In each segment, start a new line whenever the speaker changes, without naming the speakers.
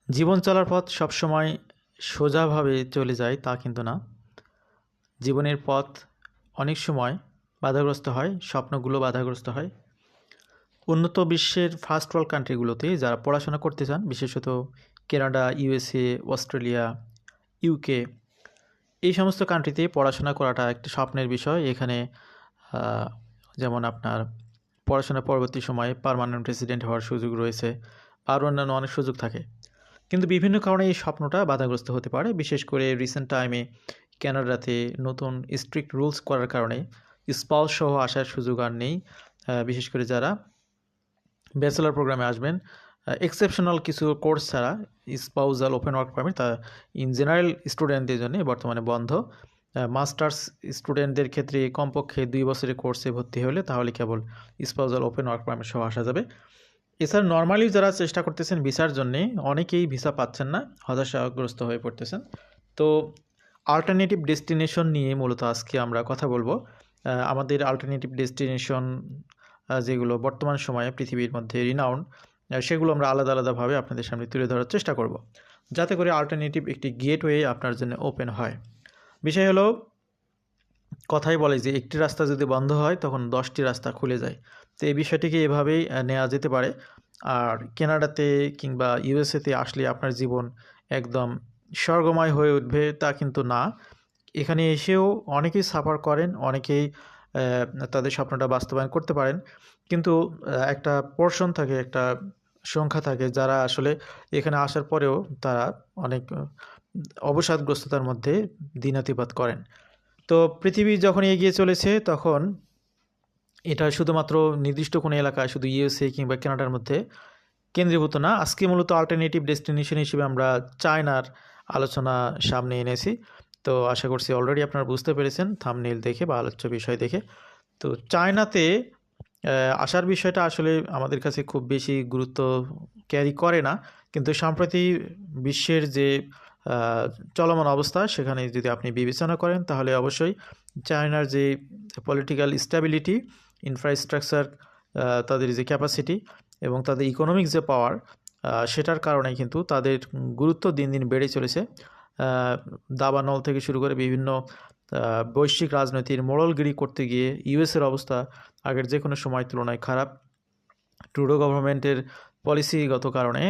জীবন চলার পথ সবসময় সোজাভাবে চলে যায় তা কিন্তু না। জীবনের পথ অনেক সময় বাধাগ্রস্ত হয়, স্বপ্নগুলো বাধাগ্রস্ত হয়। উন্নত বিশ্বের ফার্স্ট ওয়ার্ল্ড কান্ট্রিগুলোতে যারা পড়াশোনা করতে চান, বিশেষত কানাডা, ইউএসএ, অস্ট্রেলিয়া, ইউকে, এই সমস্ত কান্ট্রিতে পড়াশোনা করাটা একটা স্বপ্নের বিষয়। এখানে যেমন আপনার পড়াশোনার পরবর্তী সময়ে পার্মানেন্ট রেসিডেন্ট হওয়ার সুযোগ রয়েছে, আর অন্যান্য অনেক সুযোগ থাকে। কিন্তু বিভিন্ন কারণে এই স্বপ্নটা বাধাগ্রস্ত হতে পারে। বিশেষ করে রিসেন্ট টাইমে কানাডাতে নতুন স্ট্রিক্ট রুলস করার কারণে স্পাউস সহ আসার সুযোগ আর নেই। বিশেষ করে যারা ব্যাচেলর প্রোগ্রামে আসবেন, এক্সেপশনাল কিছু কোর্স ছাড়া স্পাউজাল ওপেন ওয়ার্ক পারমিট তা ইন জেনারেল স্টুডেন্টদের জন্য বর্তমানে বন্ধ। মাস্টার্স স্টুডেন্টদের ক্ষেত্রে কমপক্ষে 2 বছরের কোর্সে ভর্তি হলে তাহলে কেবল স্পাউজাল ওপেন ওয়ার্ক পারমিট সহ আসা যাবে। এছাড়া নর্মালি যারা চেষ্টা করতেছেন ভিসার জন্যে, অনেকেই ভিসা পাচ্ছেন না, হতাশাগ্রস্ত হয়ে পড়তেছেন। তো অল্টারনেটিভ ডেস্টিনেশন নিয়ে মূলত আজকে আমরা কথা বলবো। আমাদের অল্টারনেটিভ ডেস্টিনেশন যেগুলো বর্তমান সময়ে পৃথিবীর মধ্যে রিনাউন্ড, সেগুলো আমরা আলাদা আলাদাভাবে আপনাদের সামনে তুলে ধরার চেষ্টা করব, যাতে করে অল্টারনেটিভ একটি গেটওয়ে আপনার জন্য ওপেন হয়। বিষয় হলো, কথাই বলে যে একটি রাস্তা যদি বন্ধ হয় তখন 10টি রাস্তা খুলে যায়। তো এই বিষয়টিকে এভাবেই নেওয়া যেতে পারে। আর কানাডাতে কিংবা ইউএসএতে আসলে আপনার জীবন একদম স্বর্গময় হয়ে উঠবে তা কিন্তু না। এখানে এসেও অনেকেই সাফার করেন, অনেকেই তাদের স্বপ্নটা বাস্তবায়ন করতে পারেন। কিন্তু একটা পোর্শন থাকে, একটা সংখ্যা থাকে যারা আসলে এখানে আসার পরেও তারা অনেক অবসাদগ্রস্ততার মধ্যে দিনাতিপাত করেন। তো পৃথিবী যখন এগিয়ে চলেছে তখন এটা শুধুমাত্র নির্দিষ্ট কোনো এলাকায়, শুধু ইউএসএ কিংবা কানাডার মধ্যে কেন্দ্রীভূত না। আজকে মূলত অল্টারনেটিভ ডেস্টিনেশন হিসেবে আমরা চায়নার আলোচনা সামনে এনেছি। তো আশা করছি অলরেডি আপনারা বুঝতে পেরেছেন থাম্বনেইল দেখে বা আলোচ্য বিষয় দেখে। তো চায়নাতে আসার বিষয়টা আসলে আমাদের কাছে খুব বেশি গুরুত্ব ক্যারি করে না, কিন্তু সম্প্রতি বিশ্বের যে চলমান অবস্থা সেখানে যদি আপনি বিবেচনা করেন তাহলে অবশ্যই চায়নার যে পলিটিক্যাল স্ট্যাবিলিটি, ইনফ্রাস্ট্রাকচার, তাদের যে ক্যাপাসিটি এবং তাদের ইকোনমিক যে পাওয়ার, সেটার কারণে কিন্তু তাদের গুরুত্ব দিন দিন বেড়ে চলেছে। দাবানল থেকে শুরু করে বিভিন্ন বৈশ্বিক রাজনীতির মোড়লগিরি করতে গিয়ে ইউএসের অবস্থা আগের যে কোনো সময় তুলনায় খারাপ। ট্রুডো গভর্নমেন্টের পলিসিগত কারণে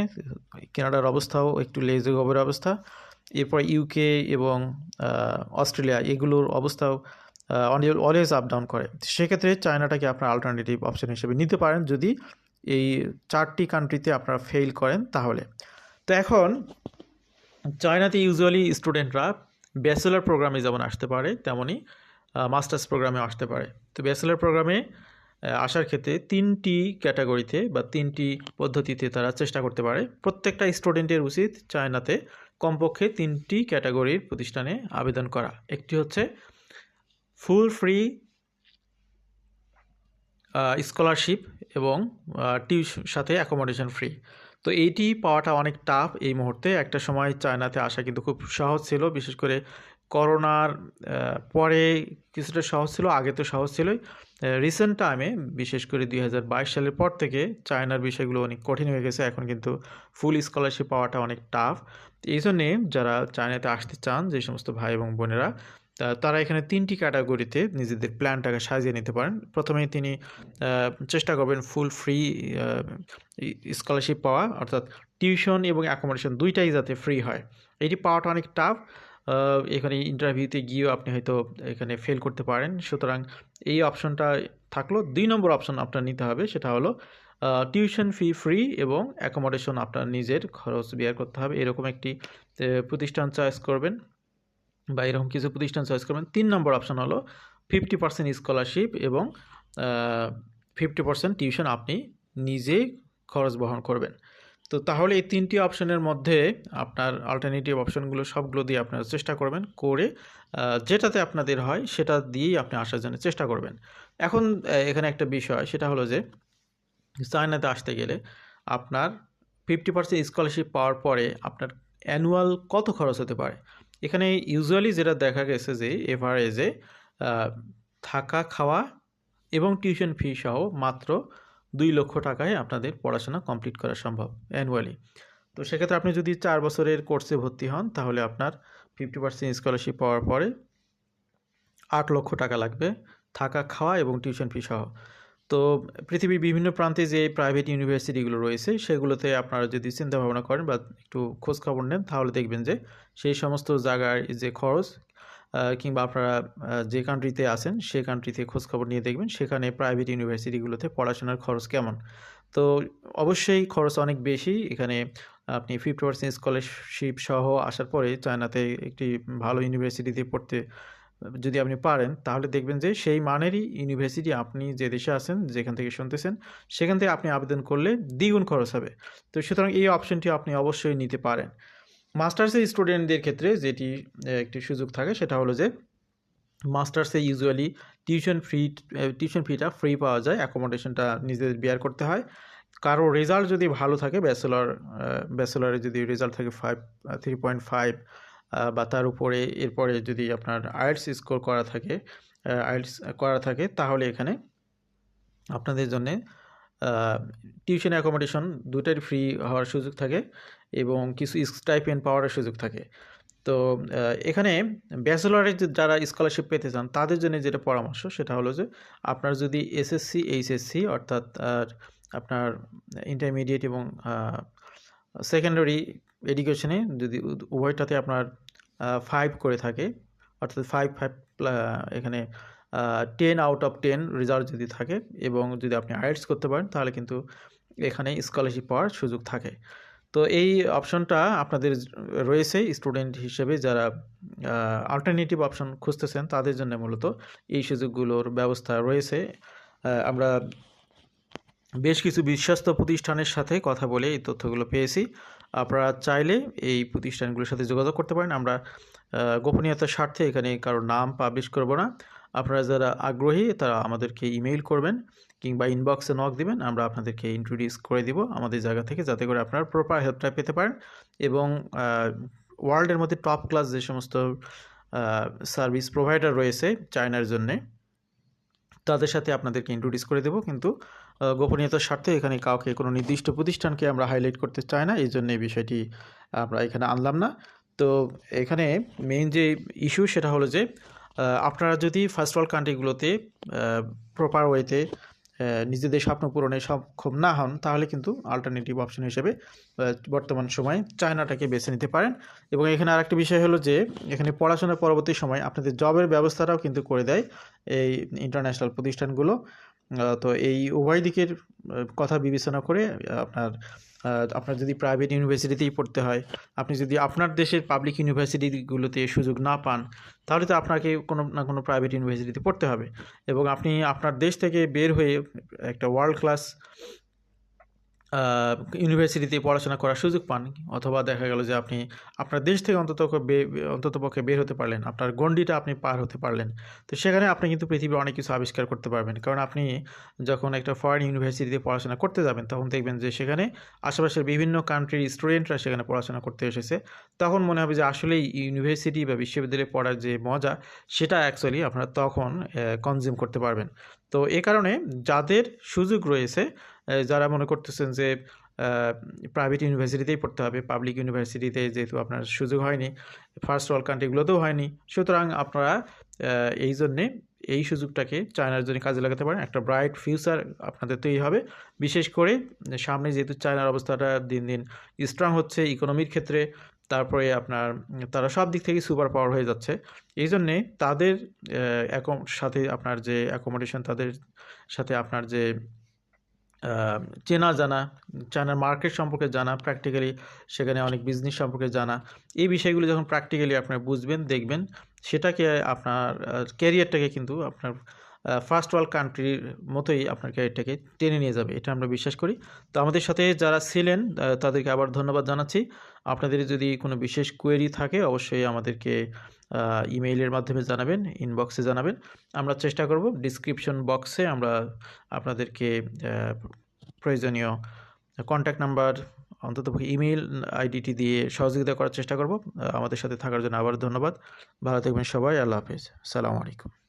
কানাডার অবস্থাও একটু লেজগোবরের অবস্থা। এরপর ইউকে এবং অস্ট্রেলিয়া, এগুলোর অবস্থাও অলওয়েজ আপ ডাউন করে। সেক্ষেত্রে চায়নাটাকে আপনার অল্টারনেটিভ অপশন হিসেবে নিতে পারেন যদি এই 4টি কান্ট্রিতে আপনারা ফেল করেন তাহলে। তো এখন চায়নাতে ইউজুয়ালি স্টুডেন্টরা ব্যাচেলর প্রোগ্রামে যেমন আসতে পারে, তেমনই মাস্টার্স প্রোগ্রামে আসতে পারে। তো ব্যাচেলর প্রোগ্রামে আসার ক্ষেত্রে 3টি ক্যাটাগরিতে বা 3টি পদ্ধতিতে তারা চেষ্টা করতে পারে। প্রত্যেকটা স্টুডেন্টের উচিত চায়নাতে কমপক্ষে 3টি ক্যাটাগরির প্রতিষ্ঠানে আবেদন করা। একটি হচ্ছে ফুল ফ্রি স্কলারশিপ এবং সাথে অ্যাকোমোডেশন ফ্রি। তো এইটি পাওয়াটা অনেক টাফ এই মুহূর্তে। একটা সময় চায়নাতে আসা কিন্তু খুব সহজ ছিল, বিশেষ করে করোনার পরে কিছুটা সহজ ছিল, আগে তো সহজ ছিলই। রিসেন্ট টাইমে বিশেষ করে 2022 সালের পর থেকে চায়নার বিষয়গুলো অনেক কঠিন হয়ে গেছে। এখন কিন্তু ফুল স্কলারশিপ পাওয়াটা অনেক টাফ। এই জন্যে যারা চায়নাতে আসতে চান, যে সমস্ত ভাই এবং বোনেরা, তারা এখানে 3টি ক্যাটাগরিতে নিজেদের প্ল্যানটাকে সাজিয়ে নিতে পারেন। প্রথমেই তিনি চেষ্টা করবেন ফুল ফ্রি স্কলারশিপ পাওয়া, অর্থাৎ টিউশন এবং অ্যাকোমোডেশন দুইটাই যাতে ফ্রি হয়। এটি পাওয়াটা অনেক টাফ। এখানে ইন্টারভিউতে গিয়েও আপনি হয়তো এখানে ফেল করতে পারেন। সুতরাং এই অপশনটা থাকলো। 2 নম্বর অপশন আপনার নিতে হবে, সেটা হলো টিউশন ফি ফ্রি এবং অ্যাকোমোডেশন আপনার নিজের খরচ বেয়ার করতে হবে। এরকম একটি প্রতিষ্ঠান চয়েস করবেন বা এরকম কিছু প্রতিষ্ঠান চয়েস করবেন। 3 নম্বর অপশন হলো 50% স্কলারশিপ এবং 50% টিউশন আপনি নিজে খরচ বহন করবেন। তো তাহলে এই 3টি অপশনের মধ্যে আপনার অল্টারনেটিভ অপশনগুলো সবগুলো দিয়ে আপনারা চেষ্টা করবেন, করে যেটাতে আপনাদের হয় সেটা দিয়েই আপনি আসার জন্য চেষ্টা করবেন। এখন এখানে একটা বিষয়, সেটা হলো যে চায়নাতে আসতে গেলে আপনার 50% স্কলারশিপ পাওয়ার পরে আপনার অ্যানুয়াল কত খরচ হতে পারে। এখানে ইউজুয়ালি যেটা দেখা গেছে যে এভারেজে থাকা, খাওয়া এবং টিউশন ফি সহ মাত্র 2 লক্ষ টাকায় আপনাদের পড়াশোনা কমপ্লিট করা সম্ভব অ্যানুয়ালি। তো সেক্ষেত্রে আপনি যদি 4 বছরের কোর্সে ভর্তি হন তাহলে আপনার 50% স্কলারশিপ পাওয়ার পরে 8 লক্ষ টাকা লাগবে থাকা, খাওয়া এবং টিউশন ফি সহ। তো পৃথিবীর বিভিন্ন প্রান্তে যে প্রাইভেট ইউনিভার্সিটিগুলো রয়েছে সেগুলোতে আপনারা যদি চিন্তা ভাবনা করেন বা একটু খোঁজ খবর নেন তাহলে দেখবেন যে সেই সমস্ত জায়গার যে খরচ কিংবা আপনারা যে কান্ট্রিতে আছেন সেই কান্ট্রিতে খোঁজ খবর নিয়ে দেখবেন সেখানে প্রাইভেট ইউনিভার্সিটিগুলোতে পড়াশোনার খরচ কেমন। তো অবশ্যই খরচ অনেক বেশি। এখানে আপনি 50% স্কলারশিপ সহ আসার পরে চায়নাতে একটি ভালো ইউনিভার্সিটিতে পড়তে যদি আপনি পারেন তাহলে দেখবেন যে সেই মানেরই ইউনিভার্সিটি আপনি যে দেশে আছেন, যেখান থেকে শুনতেছেন, সেখান থেকে আপনি আবেদন করলে দ্বিগুণ খরচ হবে। তো সুতরাং এই অপশনটি আপনি অবশ্যই নিতে পারেন। মাস্টার্সের স্টুডেন্টদের ক্ষেত্রে যেটি একটি সুযোগ থাকে সেটা হলো যে মাস্টার্সে ইউজুয়ালি টিউশন ফিটা ফ্রি পাওয়া যায়, অ্যাকোমোডেশনটা নিজেদের বেয়ার করতে হয়। কারো রেজাল্ট যদি ভালো থাকে, ব্যাচেলরে যদি রেজাল্ট থাকে 3.5 বা তার উপরে, এরপরে যদি আপনার আইএলটিএস স্কোর করা থাকে তাহলে এখানে আপনাদের জন্যে টিউশন অ্যাকোমোডেশন দুটাই ফ্রি হওয়ার সুযোগ থাকে এবং কিছু স্টাইপেন্ড পাওয়ার সুযোগ থাকে। তো এখানে ব্যাচেলরে যারা স্কলারশিপ পেতে চান তাদের জন্য যেটা পরামর্শ সেটা হলো যে আপনার যদি এসএসসি, এইচএসসি অর্থাৎ আপনার ইন্টারমিডিয়েট এবং সেকেন্ডারি এডুকেশনে যদি উভয়টাতে আপনার 5 করে থাকে, অর্থাৎ 5 এখানে 10 আউট অফ 10 রেজাল্ট যদি থাকে এবং যদি আপনি আইএলটিএস করতে পারেন তাহলে কিন্তু এখানে স্কলারশিপ পাওয়ার সুযোগ থাকে। তো এই অপশনটা আপনাদের রয়েছে স্টুডেন্ট হিসেবে যারা অল্টারনেটিভ অপশন খুঁজতেছেন তাদের জন্য মূলত এই সুযোগগুলোর ব্যবস্থা রয়েছে। আমরা বেশ কিছু বিশ্বস্ত প্রতিষ্ঠানের সাথে কথা বলে এই তথ্যগুলো পেয়েছি। আপনারা চাইলে এই প্রতিষ্ঠানগুলোর সাথে যোগাযোগ করতে পারেন। আমরা গোপনীয়তার স্বার্থে এখানে কারো নাম পাবলিশ করব না। আপনারা যারা আগ্রহী তারা আমাদেরকে ইমেইল করবেন কিংবা ইনবক্সে নক দিবেন, আমরা আপনাদেরকে ইন্ট্রোডিউস করে দিব আমাদের জায়গা থেকে, যাতে করে আপনারা প্রপার হেল্পটা পেতে পারেন এবং ওয়ার্ল্ডের মধ্যে টপ ক্লাস যে সমস্ত সার্ভিস প্রোভাইডার রয়েছে চায়নার জন্যে তাদের সাথে আপনাদেরকে ইন্ট্রোডিউস করে দেব। কিন্তু গোপনীয়তার স্বার্থে এখানে কাউকে কোনো নির্দিষ্ট প্রতিষ্ঠানকে আমরা হাইলাইট করতে চাই না, এই জন্য এই বিষয়টি আমরা এখানে আনলাম না। তো এখানে মেইন যে ইস্যু সেটা হলো যে আপনারা যদি ফার্স্ট ওয়ার্ল্ড কান্ট্রিগুলোতে প্রপার ওয়েতে নিজেদের স্বপ্ন পূরণে সক্ষম না হন তাহলে কিন্তু অল্টারনেটিভ অপশন হিসেবে বর্তমান সময়ে চায়নাটাকে বেছে নিতে পারেন। এবং এখানে আরেকটি বিষয় হলো যে এখানে পড়াশোনার পরবর্তী সময় আপনাদের জবের ব্যবস্থাটাও কিন্তু করে দেয় এই ইন্টারন্যাশনাল প্রতিষ্ঠানগুলো। তো এই উভয় দিকের কথা বিবেচনা করে আপনার যদি প্রাইভেট ইউনিভার্সিটিতেই পড়তে হয়, আপনি যদি আপনার দেশের পাবলিক ইউনিভার্সিটিগুলোতে সুযোগ না পান তাহলে তো আপনাকে কোনো না কোনো প্রাইভেট ইউনিভার্সিটিতে পড়তে হবে এবং আপনি আপনার দেশ থেকে বের হয়ে একটা ওয়ার্ল্ড ক্লাস ইউনিভার্সিটিতে পড়াশোনা করার সুযোগ পান, অথবা দেখা গেল যে আপনি আপনার দেশ থেকে অন্ততপক্ষে বের হতে পারলেন, আপনার গণ্ডিটা আপনি পার হতে পারলেন। তো সেখানে আপনি কিন্তু পৃথিবীর অনেক কিছু আবিষ্কার করতে পারবেন, কারণ আপনি যখন একটা ফরেন ইউনিভার্সিটিতে পড়াশোনা করতে যাবেন তখন দেখবেন যে সেখানে আশেপাশের বিভিন্ন কান্ট্রির স্টুডেন্টরা সেখানে পড়াশোনা করতে এসেছে। তখন মনে হবে যে আসলেই ইউনিভার্সিটি বা বিশ্ববিদ্যালয়ে পড়ার যে মজা সেটা অ্যাকচুয়ালি আপনারা তখন কনজিউম করতে পারবেন। তো এ কারণে যাদের সুযোগ রয়েছে, যারা মনে করতেছেন যে প্রাইভেট ইউনিভার্সিটিতেই পড়তে হবে, পাবলিক ইউনিভার্সিটিতে যেহেতু আপনার সুযোগ হয়নি, ফার্স্ট ওয়ার্ল্ড কান্ট্রিগুলোতেও হয়নি, সুতরাং আপনারা এই জন্যে এই সুযোগটাকে চায়নার জন্য কাজে লাগাতে পারেন। একটা ব্রাইট ফিউচার আপনাদের তৈরি হবে, বিশেষ করে সামনে যেহেতু চায়নার অবস্থাটা দিন দিন স্ট্রং হচ্ছে ইকোনমির ক্ষেত্রে, তারপরে তারা সব দিক থেকে সুপার পাওয়ার হয়ে যাচ্ছে। এই জন্যে তাদের সাথে আপনার যে অ্যাকোমোডেশন, তাদের সাথে আপনার যে চেনা জানা, চায়নার মার্কেট সম্পর্কে জানা, প্র্যাকটিক্যালি সেখানে অনেক বিজনেস সম্পর্কে জানা, এই বিষয়গুলো যখন প্র্যাকটিক্যালি আপনারা বুঝবেন, দেখবেন, সেটাকে আপনার ক্যারিয়ারটাকে কিন্তু আপনার ফার্স্ট ওয়ার্ল্ড কান্ট্রির মতোই আপনার ক্যারিয়ারটাকে টেনে নিয়ে যাবে, এটা আমরা বিশ্বাস করি। তো আমাদের সাথে যারা ছিলেন তাদেরকে আবার ধন্যবাদ জানাচ্ছি। আপনাদের যদি কোনো বিশেষ কোয়েরি থাকে অবশ্যই আমাদেরকে ইমেইলের মাধ্যমে জানাবেন, ইনবক্সে জানাবেন। আমরা চেষ্টা করব ডিসক্রিপশন বক্সে আমরা আপনাদেরকে প্রয়োজনীয় কন্ট্যাক্ট নাম্বার, অন্ততপক্ষে ইমেইল আইডিটি দিয়ে সহযোগিতা করার চেষ্টা করব। আমাদের সাথে থাকার জন্য আবার ধন্যবাদ। ভালো থাকবেন সবাই। আল্লাহ হাফেজ। আসসালামু আলাইকুম।